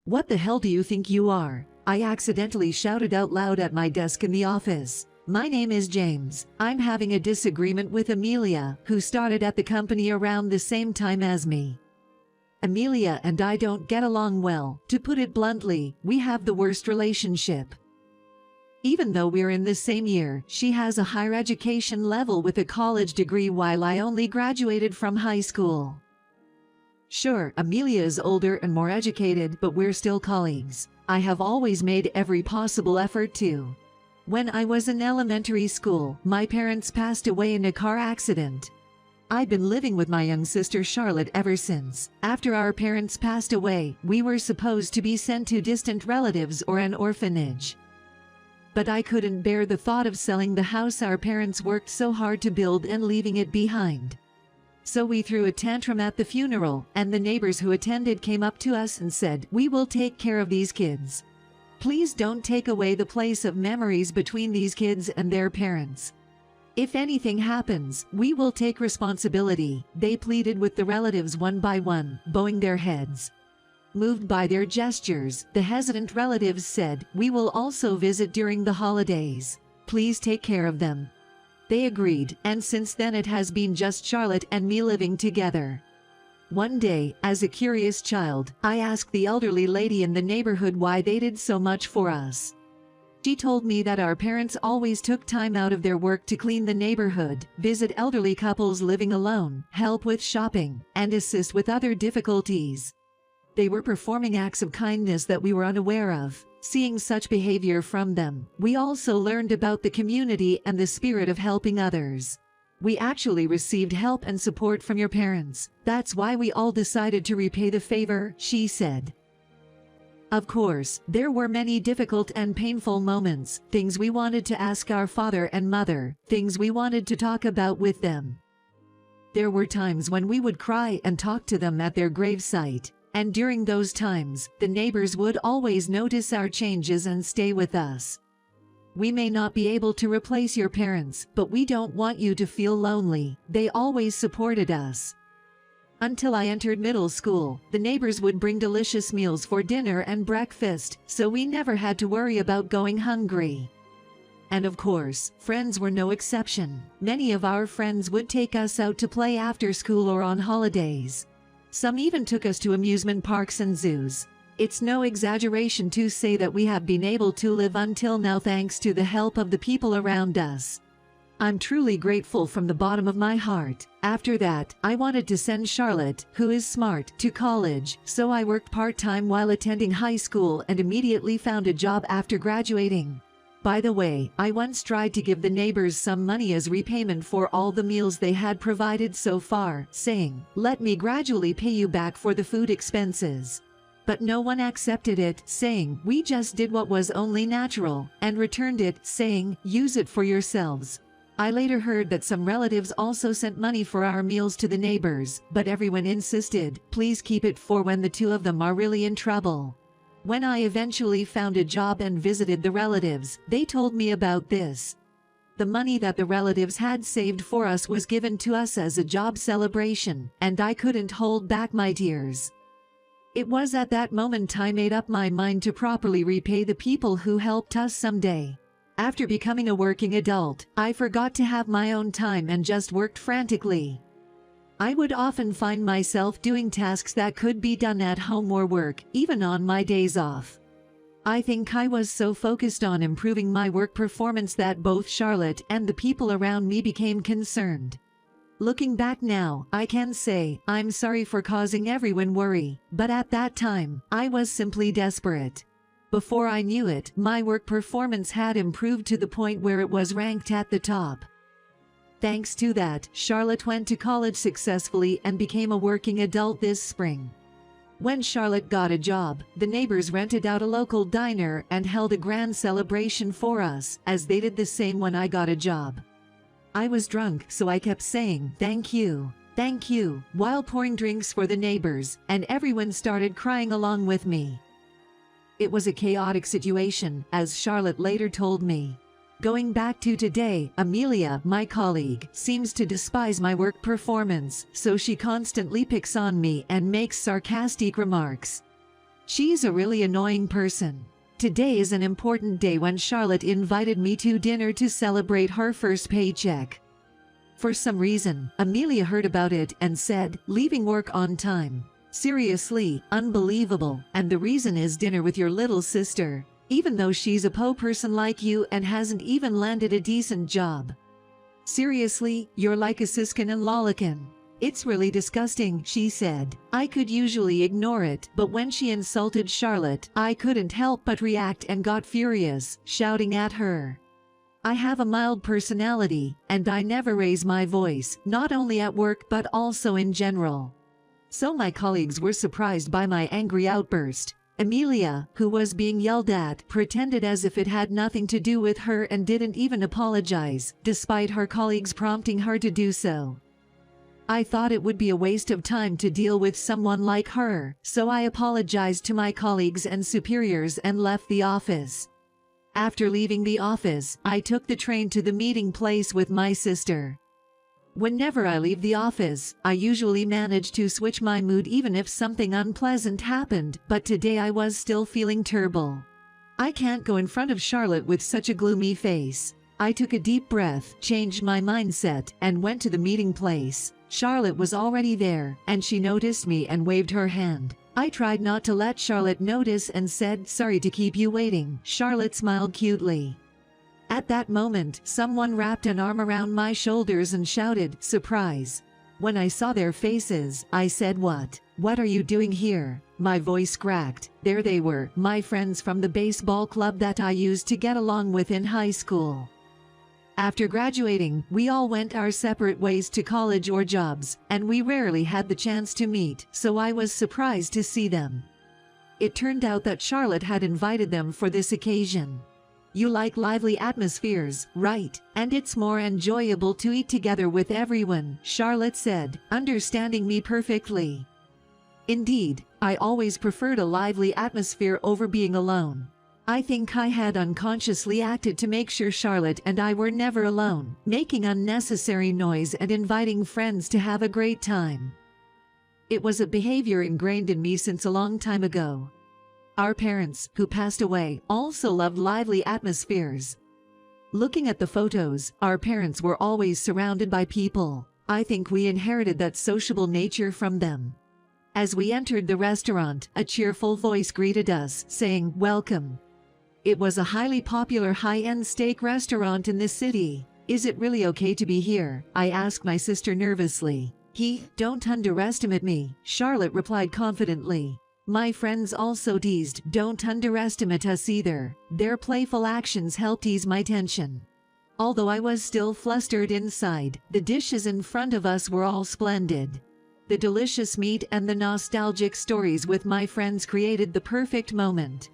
"What the hell do you think you are?" I accidentally shouted out loud at my desk in the office. "My name is James. I'm having a disagreement with Amelia, who started at the company around the same time as me. Amelia and I don't get along well. To put it bluntly, we have the worst relationship. Even though we're in the same year, she has a higher education level with a college degree while I only graduated from high school. Sure, Amelia is older and more educated, but we're still colleagues. I have always made every possible effort to. When I was in elementary school, my parents passed away in a car accident. I've been living with my young sister Charlotte ever since. After our parents passed away, we were supposed to be sent to distant relatives or an orphanage. But I couldn't bear the thought of selling the house our parents worked so hard to build and leaving it behind. So we threw a tantrum at the funeral, and the neighbors who attended came up to us and said, "We will take care of these kids. Please don't take away the place of memories between these kids and their parents. If anything happens, we will take responsibility," they pleaded with the relatives one by one, bowing their heads. Moved by their gestures, the hesitant relatives said, "We will also visit during the holidays. Please take care of them." They agreed, and since then it has been just Charlotte and me living together. One day, as a curious child, I asked the elderly lady in the neighborhood why they did so much for us. She told me that our parents always took time out of their work to clean the neighborhood, visit elderly couples living alone, help with shopping, and assist with other difficulties. They were performing acts of kindness that we were unaware of. Seeing such behavior from them, we also learned about the community and the spirit of helping others. "We actually received help and support from your parents. That's why we all decided to repay the favor," she said. Of course, there were many difficult and painful moments, things we wanted to ask our father and mother, things we wanted to talk about with them. There were times when we would cry and talk to them at their gravesite. And during those times, the neighbors would always notice our changes and stay with us. "We may not be able to replace your parents, but we don't want you to feel lonely," they always supported us. Until I entered middle school, the neighbors would bring delicious meals for dinner and breakfast, so we never had to worry about going hungry. And of course, friends were no exception. Many of our friends would take us out to play after school or on holidays. Some even took us to amusement parks and zoos. It's no exaggeration to say that we have been able to live until now thanks to the help of the people around us. I'm truly grateful from the bottom of my heart. After that, I wanted to send Charlotte, who is smart, to college, so I worked part-time while attending high school and immediately found a job after graduating. By the way, I once tried to give the neighbors some money as repayment for all the meals they had provided so far, saying, "Let me gradually pay you back for the food expenses." But no one accepted it, saying, "We just did what was only natural," and returned it, saying, "Use it for yourselves." I later heard that some relatives also sent money for our meals to the neighbors, but everyone insisted, "Please keep it for when the two of them are really in trouble." When I eventually found a job and visited the relatives, they told me about this. The money that the relatives had saved for us was given to us as a job celebration, and I couldn't hold back my tears. It was at that moment I made up my mind to properly repay the people who helped us someday. After becoming a working adult, I forgot to have my own time and just worked frantically. I would often find myself doing tasks that could be done at home or work, even on my days off. I think I was so focused on improving my work performance that both Charlotte and the people around me became concerned. Looking back now, I can say, I'm sorry for causing everyone worry, but at that time, I was simply desperate. Before I knew it, my work performance had improved to the point where it was ranked at the top. Thanks to that, Charlotte went to college successfully and became a working adult this spring. When Charlotte got a job, the neighbors rented out a local diner and held a grand celebration for us, as they did the same when I got a job. I was drunk, so I kept saying, "Thank you, thank you," while pouring drinks for the neighbors, and everyone started crying along with me. It was a chaotic situation, as Charlotte later told me. Going back to today, Amelia, my colleague, seems to despise my work performance, so she constantly picks on me and makes sarcastic remarks. She's a really annoying person. Today is an important day when Charlotte invited me to dinner to celebrate her first paycheck. For some reason, Amelia heard about it and said, leaving work on time. Seriously, unbelievable, and the reason is dinner with your little sister, even though she's a po person like you and hasn't even landed a decent job. Seriously, you're like a siskin and lolikin. It's really disgusting, she said. I could usually ignore it, but when she insulted Charlotte, I couldn't help but react and got furious, shouting at her. I have a mild personality, and I never raise my voice, not only at work but also in general. So my colleagues were surprised by my angry outburst. Amelia, who was being yelled at, pretended as if it had nothing to do with her and didn't even apologize, despite her colleagues prompting her to do so. I thought it would be a waste of time to deal with someone like her, so I apologized to my colleagues and superiors and left the office. After leaving the office, I took the train to the meeting place with my sister. Whenever I leave the office, I usually manage to switch my mood even if something unpleasant happened, but today I was still feeling terrible. I can't go in front of Charlotte with such a gloomy face. I took a deep breath, changed my mindset, and went to the meeting place. Charlotte was already there, and she noticed me and waved her hand. I tried not to let Charlotte notice and said, "Sorry to keep you waiting." Charlotte smiled cutely. At that moment, someone wrapped an arm around my shoulders and shouted, "Surprise!" When I saw their faces, I said, What are you doing here?" My voice cracked. There they were, my friends from the baseball club that I used to get along with in high school. After graduating, we all went our separate ways to college or jobs, and we rarely had the chance to meet, so I was surprised to see them. It turned out that Charlotte had invited them for this occasion. You like lively atmospheres, right? And it's more enjoyable to eat together with everyone, Charlotte said, understanding me perfectly. Indeed, I always preferred a lively atmosphere over being alone. I think I had unconsciously acted to make sure Charlotte and I were never alone, making unnecessary noise and inviting friends to have a great time. It was a behavior ingrained in me since a long time ago. Our parents, who passed away, also loved lively atmospheres. Looking at the photos, our parents were always surrounded by people. I think we inherited that sociable nature from them. As we entered the restaurant, a cheerful voice greeted us, saying, "Welcome." It was a highly popular high-end steak restaurant in the city. "Is it really okay to be here?" I asked my sister nervously. Don't underestimate me," Charlotte replied confidently. My friends also teased, "Don't underestimate us either." Their playful actions helped ease my tension. Although I was still flustered inside, the dishes in front of us were all splendid. The delicious meat and the nostalgic stories with my friends created the perfect moment.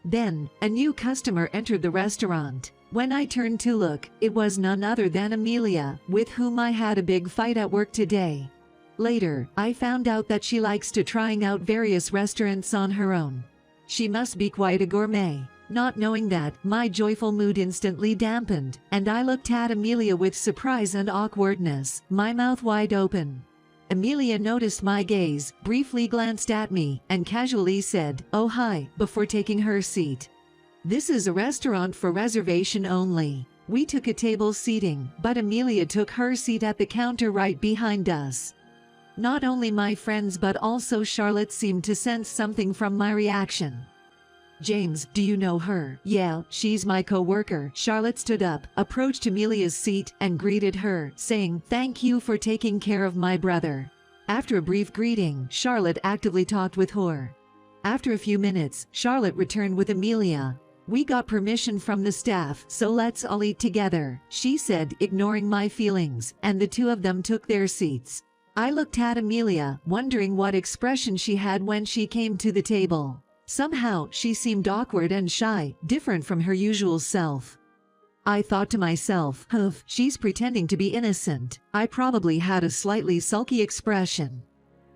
Then, a new customer entered the restaurant. When I turned to look, it was none other than Amelia, with whom I had a big fight at work today. Later, I found out that she likes to trying out various restaurants on her own. She must be quite a gourmet. Not knowing that, my joyful mood instantly dampened, and I looked at Amelia with surprise and awkwardness, my mouth wide open. Amelia noticed my gaze, briefly glanced at me, and casually said, "Oh hi," before taking her seat. "This is a restaurant for reservation only." We took a table seating, but Amelia took her seat at the counter right behind us. Not only my friends but also Charlotte seemed to sense something from my reaction. "James, do you know her?" "Yeah, she's my coworker." Charlotte stood up, approached Amelia's seat, and greeted her, saying, "Thank you for taking care of my brother." After a brief greeting, Charlotte actively talked with her. After a few minutes, Charlotte returned with Amelia. "We got permission from the staff, so let's all eat together," she said, ignoring my feelings, and the two of them took their seats. I looked at Amelia, wondering what expression she had when she came to the table. Somehow, she seemed awkward and shy, different from her usual self. I thought to myself, she's pretending to be innocent. I probably had a slightly sulky expression.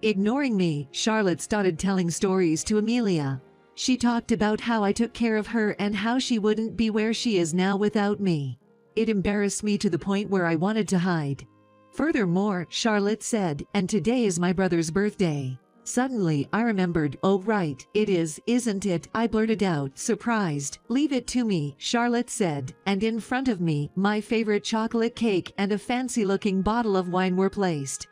Ignoring me, Charlotte started telling stories to Amelia. She talked about how I took care of her and how she wouldn't be where she is now without me. It embarrassed me to the point where I wanted to hide. Furthermore, Charlotte said, "And today is my brother's birthday. Suddenly, I remembered, oh right, it is, isn't it? I blurted out, surprised. Leave it to me, Charlotte said, and in front of me, my favorite chocolate cake and a fancy-looking bottle of wine were placed.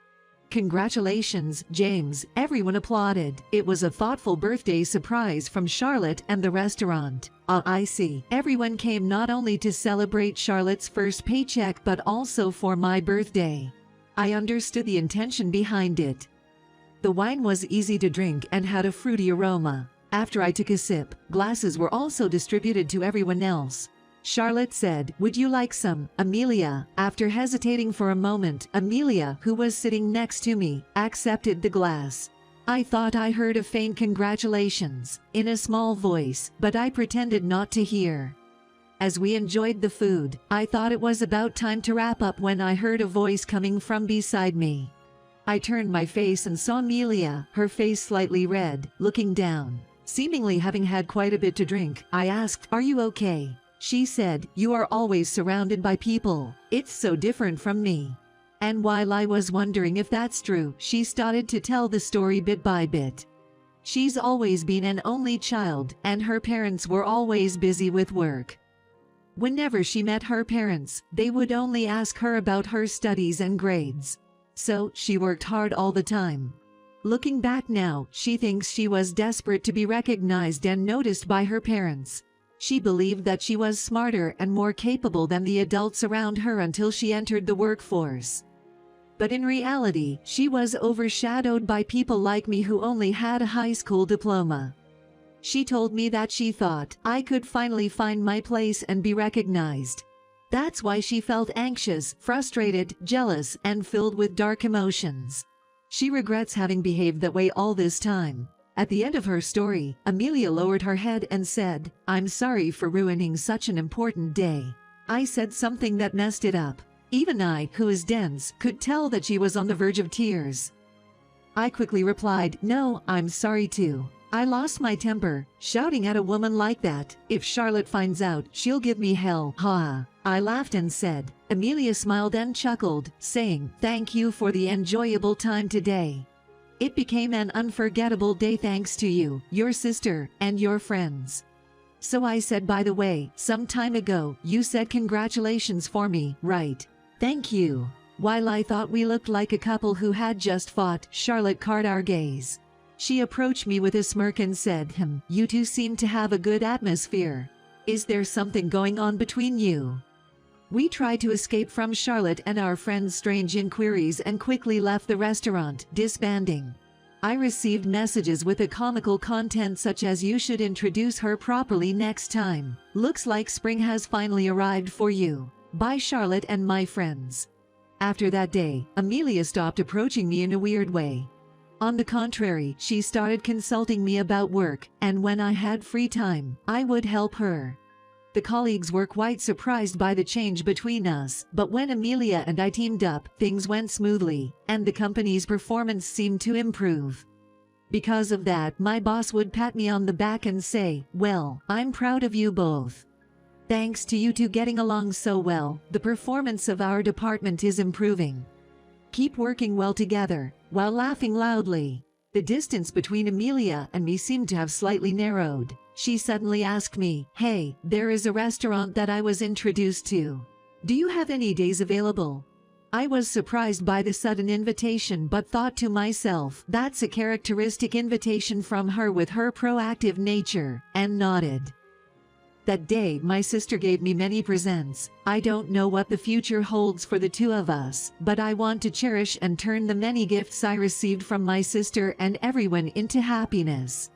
Congratulations, James, everyone applauded. It was a thoughtful birthday surprise from Charlotte and the restaurant. I see. Everyone came not only to celebrate Charlotte's first paycheck but also for my birthday. I understood the intention behind it. The wine was easy to drink and had a fruity aroma. After I took a sip, glasses were also distributed to everyone else. Charlotte said, "Would you like some, Amelia?" After hesitating for a moment, Amelia, who was sitting next to me, accepted the glass. I thought I heard a faint congratulations, in a small voice, but I pretended not to hear. As we enjoyed the food, I thought it was about time to wrap up when I heard a voice coming from beside me. I turned my face and saw Amelia, her face slightly red, looking down. Seemingly having had quite a bit to drink, I asked, "Are you okay?" She said, "You are always surrounded by people. It's so different from me." And while I was wondering if that's true, she started to tell the story bit by bit. She's always been an only child, and her parents were always busy with work. Whenever she met her parents, they would only ask her about her studies and grades. So, she worked hard all the time. Looking back now, she thinks she was desperate to be recognized and noticed by her parents. She believed that she was smarter and more capable than the adults around her until she entered the workforce. But in reality, she was overshadowed by people like me who only had a high school diploma. She told me that she thought I could finally find my place and be recognized. That's why she felt anxious, frustrated, jealous, and filled with dark emotions. She regrets having behaved that way all this time. At the end of her story, Amelia lowered her head and said, "I'm sorry for ruining such an important day." I said something that messed it up. Even I, who is dense, could tell that she was on the verge of tears. I quickly replied, "No, I'm sorry too. I lost my temper, shouting at a woman like that. If Charlotte finds out, she'll give me hell, ha." I laughed and said, Amelia smiled and chuckled, saying, "Thank you for the enjoyable time today. It became an unforgettable day thanks to you, your sister, and your friends." So I said, "By the way, some time ago, you said congratulations for me, right?" "Thank you." While I thought we looked like a couple who had just fought, Charlotte caught our gaze. She approached me with a smirk and said, "You two seem to have a good atmosphere. Is there something going on between you?" We tried to escape from Charlotte and our friend's strange inquiries and quickly left the restaurant, disbanding. I received messages with a comical content such as, "You should introduce her properly next time. Looks like spring has finally arrived for you. By Charlotte and my friends." After that day, Amelia stopped approaching me in a weird way. On the contrary, she started consulting me about work, and when I had free time, I would help her. The colleagues were quite surprised by the change between us, but when Amelia and I teamed up, things went smoothly, and the company's performance seemed to improve. Because of that, my boss would pat me on the back and say, "Well, I'm proud of you both. Thanks to you two getting along so well, the performance of our department is improving. Keep working well together," while laughing loudly. The distance between Amelia and me seemed to have slightly narrowed. She suddenly asked me, "Hey, there is a restaurant that I was introduced to. Do you have any days available?" I was surprised by the sudden invitation but thought to myself, that's a characteristic invitation from her with her proactive nature, and nodded. That day, my sister gave me many presents. I don't know what the future holds for the two of us, but I want to cherish and turn the many gifts I received from my sister and everyone into happiness.